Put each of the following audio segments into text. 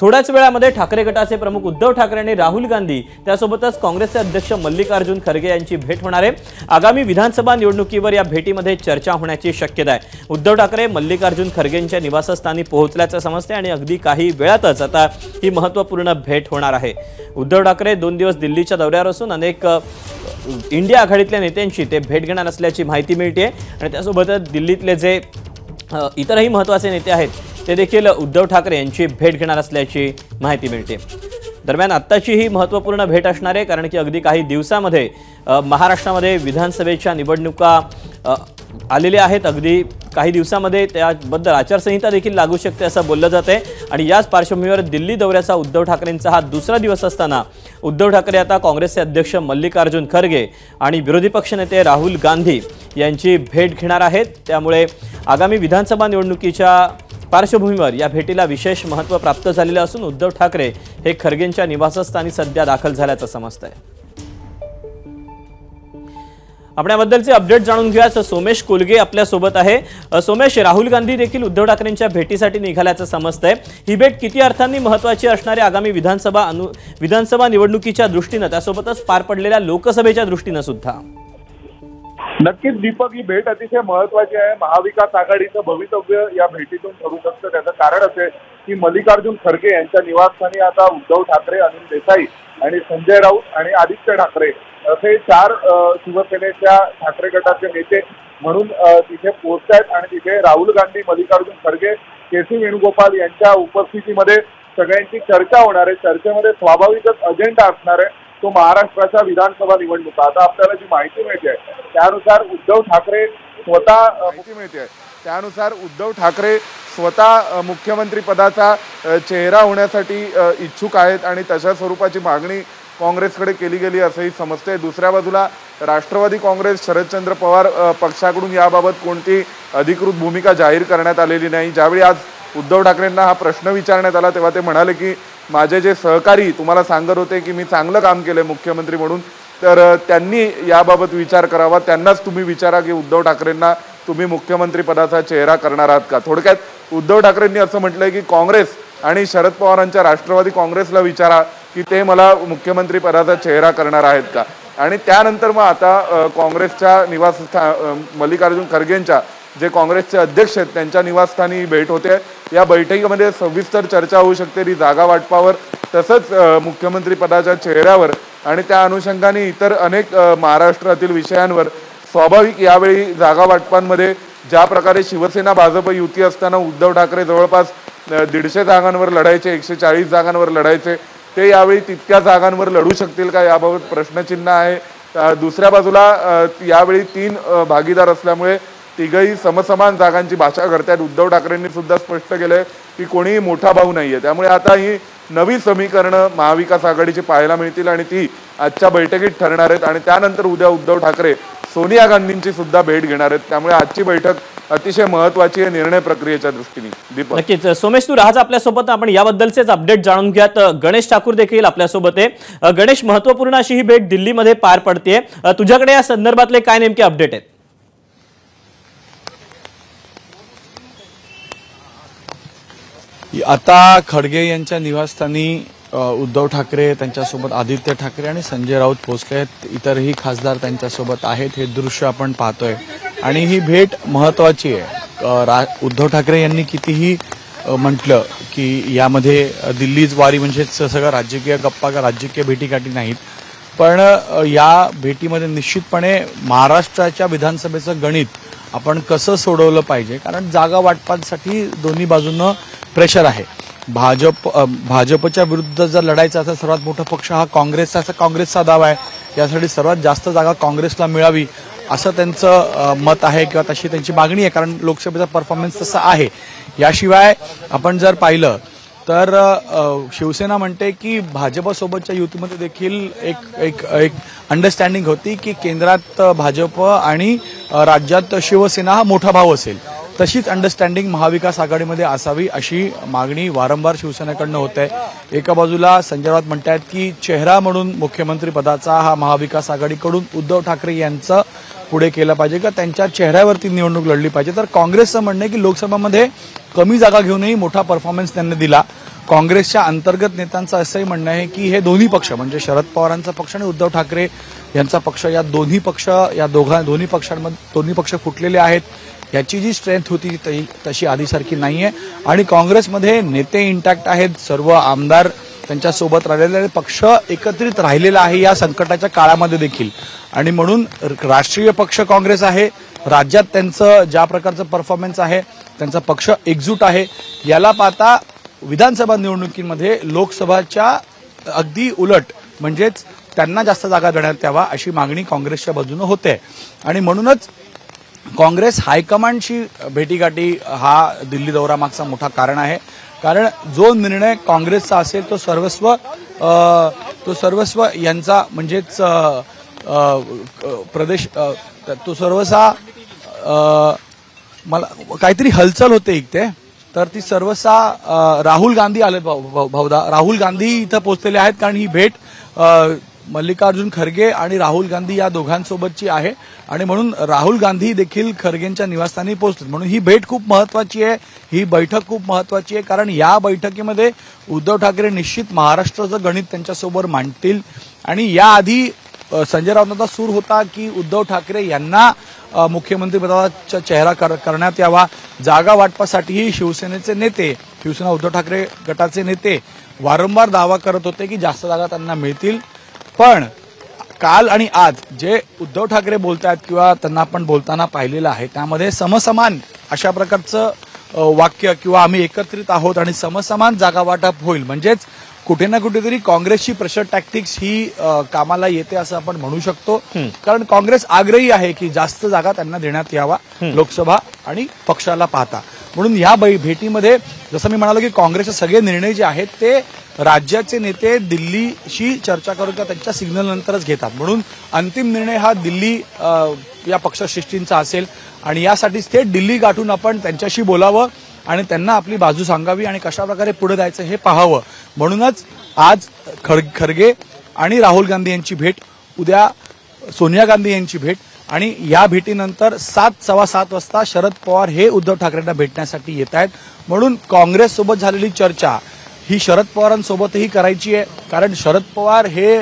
थोड्याच वेळामध्ये ठाकरे गटाचे प्रमुख उद्धव ठाकरे आणि राहुल गांधी त्यासोबतच काँग्रेसचे अध्यक्ष मल्लिकार्जुन खरगे यांची भेट होणार आहे। आगामी विधानसभा निवडणुकीवर या भेटीमध्ये चर्चा होण्याची शक्यता आहे। उद्धव ठाकरे मल्लिकार्जुन खरगेंच्या निवासस्थानी पोहोचल्याचं समजते आणि अगदी काही वेळातच आता ही महत्त्वपूर्ण भेट होणार आहे। उद्धव ठाकरे 2 दिवस दिल्लीच्या दौऱ्यावर असून अनेक इंडिया आघाडीतल्या नेत्यांची ते भेट घेणार असल्याची माहिती मिळते आणि त्यासोबतच दिल्लीतले जे इतरही महत्त्वाचे नेते आहेत ते देखील उद्धव ठाकरे यांची भेट घेणार असल्याची माहिती मिळते। दरम्यान आत्ताची ही महत्त्वपूर्ण भेट असणार आहे कारण की अगदी काही दिवसांमध्ये महाराष्ट्रामध्ये विधानसभेच्या निवडणुका आलेल्या आहेत। अगदी काही दिवसांमध्ये त्याबद्दल आचारसंहिता देखील लागू शकते असं बोललं जाते आणि याच पार्श्वभूमीवर दिल्ली दौऱ्याचा उद्धव ठाकरेंचा हा दुसरा दिवस असताना उद्धव ठाकरे आता काँग्रेसचे अध्यक्ष मल्लिकार्जुन खरगे आणि विरोधी पक्षनेते राहुल गांधी यांची भेट घेणार आहेत। त्यामुळे आगामी विधानसभा निवडणुकीच्या पार्श्वभूमीवर या भेटीला विशेष महत्त्व प्राप्त झालेले असून उद्धव ठाकरे हे खरगेंच्या निवासस्थानी सध्या दाखल झाल्याचं समजतंय। आपण याबद्दलचे अपडेट जाणून घेऊया। सोमेश कोलगे आपल्या सोबत आहे। सोमेश, राहुल गांधी देखील उद्धव ठाकरेंच्या भेटीसाठी निघाल्याचं समजतंय। ही भेट किती अर्थांनी महत्त्वाची असणार आहे आगामी विधानसभा निवडणुकीच्या दृष्टीने त्यासोबतच पार पडलेल्या लोकसभेच्या दृष्टीने सुद्धा? नक्कीच दीपक, ही भेट अतिशय महत्त्वाची आहे। महाविकास आघाडीचं भवितव्य या भेटीतून ठरू शकतं। त्याचं कारण असे की मल्लिकार्जुन खरगे यांच्या निवासस्थानी आता उद्धव ठाकरे, अनिल देसाई आणि संजय राऊत आणि आदित्य ठाकरे असे 4 शिवसेनेच्या ठाकरे गटाचे नेते म्हणून तिथे पोहोचतायत आणि तिथे राहुल गांधी, मल्लिकार्जुन खरगे, के.सी. वेणुगोपाल यांच्या उपस्थितीमध्ये सगळ्यांची चर्चा होणार आहे। चर्चेमध्ये स्वाभाविकच अजेंडा असणार आहे तो महाराष्ट्राच्या विधानसभा निवडणुका। आता आपल्याला जी माहिती मिळते त्यानुसार उद्धव ठाकरे स्वतः मुख्यमंत्री पदाचा चेहरा होण्यासाठी इच्छुक आहेत आणि तशा स्वरूपाची मागणी काँग्रेसकडे केली गेली असंही समजते। दुसऱ्या बाजूला राष्ट्रवादी काँग्रेस, शरदचंद्र पवार पक्षाकडून याबाबत कोणती अधिकृत भूमिका जाहीर करण्यात आलेली नाही। ज्यावेळी आज उद्धव ठाकरेंना हा प्रश्न विचारण्यात आला तेव्हा ते म्हणाले की माझे जे सहकारी तुम्हाला सांगत होते की मी चांगलं काम केले मुख्यमंत्री म्हणून, तर त्यांनी याबाबत विचार करावा, त्यांनाच तुम्ही विचारा की उद्धव ठाकरेंना तुम्ही मुख्यमंत्री पदाचा चेहरा करणार आहात का। थोडक्यात उद्धव ठाकरेंनी असं म्हटलंय की काँग्रेस आणि शरद पवारांच्या राष्ट्रवादी काँग्रेसला विचारा की ते मला मुख्यमंत्री पदाचा चेहरा करणार आहेत का। आणि त्यानंतर मग आता काँग्रेसच्या निवासस्थान मल्लिकार्जुन खरगेंच्या जे काँग्रेसचे अध्यक्ष आहेत त्यांच्या निवासस्थानी भेट होते। या बैठकीमध्ये सविस्तर चर्चा होऊ शकते ती जागा वाटपावर, तसंच मुख्यमंत्री पदाच्या चेहऱ्यावर आणि त्या अनुषंगाने इतर अनेक महाराष्ट्रातील विषयांवर। स्वाभाविक यावेळी जागा वाटपांमध्ये ज्या प्रकारे शिवसेना भाजप युती असताना उद्धव ठाकरे जवळपास 150 जागांवर लढायचे, 140 जागांवर लढायचे, ते यावेळी तितक्या जागांवर लढू शकतील का याबाबत प्रश्नचिन्ह आहे। दुसऱ्या बाजूला यावेळी 3 भागीदार असल्यामुळे तिघही समसमान जागांची भाषा करतात। उद्धव ठाकरेंनी सुद्धा स्पष्ट केलंय की कोणीही मोठा भाऊ नाहीये। त्यामुळे आता ही नवी समीकरणं महाविकास आघाडीची पाहायला मिळतील आणि ती आजच्या बैठकीत ठरणार आहेत आणि त्यानंतर उद्या उद्धव ठाकरे सोनिया गांधींची सुद्धा भेट घेणार आहेत। त्यामुळे आजची बैठक अतिशय महत्त्वाची आहे निर्णय प्रक्रियेच्या दृष्टीने। दीपक, नक्कीच सोमेश, तू राहाच आपल्यासोबत। आपण याबद्दलचेच अपडेट जाणून घेऊयात। गणेश ठाकूर देखील आपल्यासोबत आहे। गणेश, महत्त्वपूर्ण अशी ही भेट दिल्लीमध्ये पार पडते, तुझ्याकडे या संदर्भातले काय नेमके अपडेट आहेत? आता खडगे यांच्या निवासस्थानी उद्धव ठाकरे, त्यांच्यासोबत आदित्य ठाकरे आणि संजय राऊत पोहोचले आहेत। इतरही खासदार त्यांच्यासोबत आहेत। हे दृश्य आपण पाहतोय आणि ही भेट महत्त्वाची आहे। उद्धव ठाकरे यांनी कितीही म्हटलं की यामध्ये दिल्लीच वारी म्हणजे सगळं राजकीय गप्पा का राजकीय भेटीगाठी नाहीत, पण या भेटीमध्ये निश्चितपणे महाराष्ट्राच्या विधानसभेचं गणित आपण कसं सोडवलं पाहिजे, कारण जागा वाटपासाठी दोन्ही बाजूंना प्रेशर आहे। भाजपच्या विरुद्ध जर लढायचा असेल सर्वात मोठा पक्ष हा काँग्रेसचा दावा आहे। यासाठी सर्वात जास्त जागा काँग्रेसला मिळावी असं त्यांचं मत आहे किंवा तशी त्यांची मागणी आहे, कारण लोकसभेचा परफॉर्मन्स तसा आहे। याशिवाय आपण जर पाहिलं तर शिवसेना म्हणते की भाजपसोबतच्या युतीमध्ये देखील एक अंडरस्टँडिंग होती की केंद्रात भाजप आणि राज्यात शिवसेना हा मोठा भाव असेल। तशीच अंडरस्टँडिंग महाविकास आघाडीमध्ये असावी अशी मागणी वारंवार शिवसेनेकडनं होत आहे। एका बाजूला संजय राऊत म्हणतात की चेहरा म्हणून मुख्यमंत्री पदाचा हा महाविकास आघाडीकडून उद्धव ठाकरे यांचं पुढे केलं पाहिजे का त्यांच्या चेहऱ्यावरती निवडणूक लढली पाहिजे। तर काँग्रेसचं म्हणणं आहे की लोकसभामध्ये कमी जागा घेऊनही मोठा परफॉर्मन्स त्यांनी दिला, काँग्रेसच्या अंतर्गत नेत्यांचं असंही म्हणणं आहे की हे दोन्ही पक्ष म्हणजे शरद पवारांचा पक्ष आणि उद्धव ठाकरे यांचा पक्ष या दोन्ही पक्ष फुटलेले आहेत. याची जी स्ट्रेंथ होती तशी आधीसारखी नाहीये आणि काँग्रेसमध्ये नेते इंटॅक्ट आहेत, सर्व आमदार त्यांच्यासोबत राहिलेले, पक्ष एकत्रित राहिलेला आहे या संकटाच्या काळामध्ये देखील. आणि म्हणून राष्ट्रीय पक्ष काँग्रेस आहे, राज्यात त्यांचं ज्या प्रकारचं परफॉर्मन्स आहे, त्यांचा पक्ष एकजूट आहे. याला पाहता विधानसभा निवडणुकीमध्ये लोकसभाच्या अगदी उलट म्हणजेच त्यांना जास्त जागा देण्यात यावा अशी मागणी काँग्रेसच्या बाजूने होते. आणि म्हणूनच काँग्रेस हायकमांडशी भेटीगाठी हा दिल्ली दौरा मागचा मोठा कारण आहे. कारण जो निर्णय काँग्रेसचा असेल तो सर्वस्व यांचा म्हणजेच प्रदेश तो सर्वसा मला काहीतरी हलचल होते इथे तर ती सर्वसा राहुल गांधी आले भाऊदा राहुल गांधी इथं पोहोचलेले आहेत. कारण ही भेट मल्लिकार्जुन खरगे आणि राहुल गांधी या दोघांसोबतची आहे आणि म्हणून राहुल गांधी देखील खरगेंच्या निवासस्थानी पोहोचले. म्हणून ही भेट खूप महत्वाची आहे, ही बैठक खूप महत्वाची आहे. कारण या बैठकीमध्ये उद्धव ठाकरे निश्चित महाराष्ट्राचं गणित त्यांच्यासोबत मांडतील. आणि याआधी संजय राऊतांचा सूर होता की उद्धव ठाकरे यांना मुख्यमंत्रीपदाचा चेहरा करण्यात यावा. जागा वाटपासाठीही शिवसेनेचे नेते, शिवसेना उद्धव ठाकरे गटाचे नेते वारंवार दावा करत होते की जास्त जागा त्यांना मिळतील. पण काल आणि आज जे उद्धव ठाकरे बोलतात किंवा त्यांना आपण बोलताना पाहिलेलं आहे त्यामध्ये समसमान अशा प्रकारचं वाक्य किंवा आम्ही एकत्रित आहोत आणि समसमान जागा वाटप होईल म्हणजेच कुठे ना कुठेतरी काँग्रेसची प्रेशर टॅक्टिक्स ही कामाला येते असं आपण म्हणू शकतो. कारण काँग्रेस आग्रही आहे की जास्त जागा त्यांना देण्यात यावा लोकसभा आणि पक्षाला पाहता. म्हणून या भेटीमध्ये जसं मी म्हणालो की काँग्रेसचे सगळे निर्णय जे आहेत ते राज्याचे नेते दिल्लीशी चर्चा करून त्यांच्या सिग्नल नंतरच घेतात. म्हणून अंतिम निर्णय हा दिल्ली या पक्षश्रेष्ठींचा असेल आणि यासाठी थेट दिल्ली गाठून आपण त्यांच्याशी बोलावं आणि त्यांना आपली बाजू सांगावी आणि कशा प्रकारे पुढे जायचं हे पाहावं. म्हणूनच आज खरगे आणि राहुल गांधी यांची भेट, उद्या सोनिया गांधी यांची भेट आणि या भेटीनंतर 7:15 वाजता शरद पवार हे उद्धव ठाकरेंना भेटण्यासाठी येत आहेत. म्हणून काँग्रेससोबत झालेली चर्चा ही शरद पवारांसोबतही करायची आहे. कारण शरद पवार हे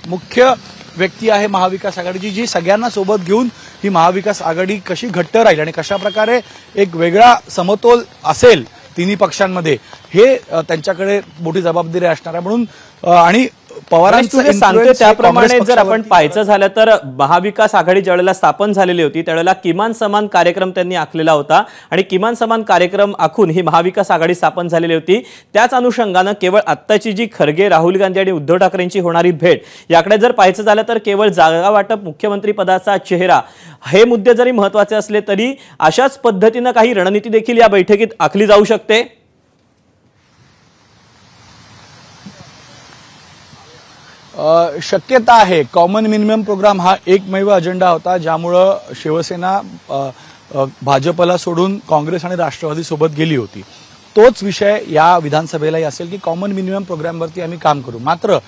मुख्य व्यक्ती आहे महाविकास आघाडीची जी सगळ्यांना सोबत घेऊन ही महाविकास आघाडी कशी घट्ट राहील आणि कशा प्रकारे एक वेगळा समतोल असेल तिन्ही पक्षांमध्ये हे त्यांच्याकडे मोठी जबाबदारी असणार आहे. म्हणून आणि पवारांचं सांगतो त्याप्रमाणे जर आपण पाहायचं झालं तर महाविकास आघाडी ज्यावेळेला स्थापन झालेली होती त्यावेळेला किमान समान कार्यक्रम त्यांनी आखलेला होता आणि किमान समान कार्यक्रम आखून ही महाविकास आघाडी स्थापन झालेली होती. त्याच अनुषंगानं केवळ आत्ताची जी खरगे, राहुल गांधी आणि उद्धव ठाकरेंची होणारी भेट याकडे जर पाहायचं झालं तर केवळ जागा वाटप, मुख्यमंत्री पदाचा चेहरा हे मुद्दे जरी महत्वाचे असले तरी अशाच पद्धतीनं काही रणनीती देखील या बैठकीत आखली जाऊ शकते. शक्यता आहे. कॉमन मिनिमम प्रोग्राम हा एकमेव अजेंडा होता ज्यामुळं शिवसेना भाजपला सोडून काँग्रेस आणि राष्ट्रवादी सोबत गेली होती. तोच विषय या विधानसभेलाही असेल की कॉमन मिनिमम प्रोग्रामवरती आम्ही काम करू. मात्र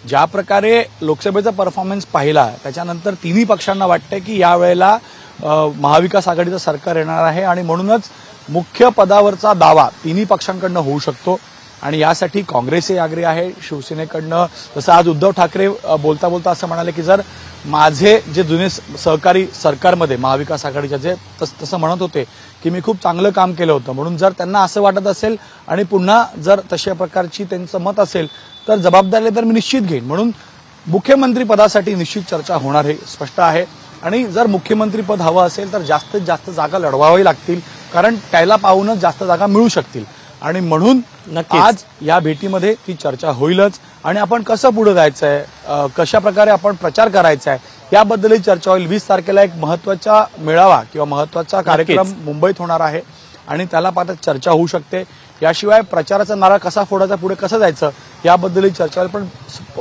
ज्या प्रकारे लोकसभेचा परफॉर्मन्स पाहिला त्याच्यानंतर तिन्ही पक्षांना वाटतंय की यावेळेला महाविकास आघाडीचं सरकार येणार आहे आणि म्हणूनच मुख्य पदावरचा दावा तिन्ही पक्षांकडनं होऊ शकतो. आणि यासाठी काँग्रेसही आग्रही आहे, शिवसेनेकडनं. जसं आज उद्धव ठाकरे बोलता बोलता असं म्हणाले की जर माझे जे जुने सहकारी सरकारमध्ये महाविकास आघाडीच्या जे तसं म्हणत होते की मी खूप चांगलं काम केलं होतं, म्हणून जर त्यांना असं वाटत असेल आणि पुन्हा जर तशा प्रकारची त्यांचं मत असेल तर जबाबदारी तर मी निश्चित घेईन. म्हणून मुख्यमंत्री पदासाठी निश्चित चर्चा होणार हे स्पष्ट आहे. आणि जर मुख्यमंत्री पद हवं असेल तर जास्तीत जास्त जागा लढवावी लागतील कारण त्याला पाहूनच जास्त जागा मिळू शकतील. आणि म्हणून आज या भेटीमध्ये ती चर्चा होईलच आणि आपण कसं पुढे जायचंय, कशा प्रकारे आपण प्रचार करायचा आहे याबद्दलही चर्चा होईल. 20 तारखेला एक महत्वाचा मेळावा किंवा महत्वाचा कार्यक्रम मुंबईत होणार आहे आणि त्याला पाहता चर्चा होऊ शकते. याशिवाय प्रचाराचा नारा कसा फोडायचा, पुढे कसं जायचं याबद्दलही चर्चा होईल. पण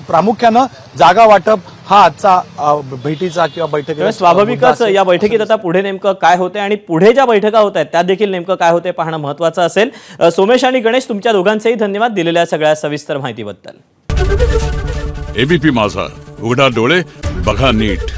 प्रामुख्यानं जागा वाटप हा आजचा भेटीचा किंवा बैठकीचा स्वाभाविकच या बैठकीत आता पुढे नेमकं काय होते आणि पुढे ज्या बैठका होत आहेत त्या देखील नेमकं काय होते पाहणं महत्वाचं असेल. सोमेश आणि गणेश तुमच्या दोघांचेही धन्यवाद दिलेल्या सगळ्या सविस्तर माहितीबद्दल. एबीपी माझा, उघडा डोळे बघा नीट.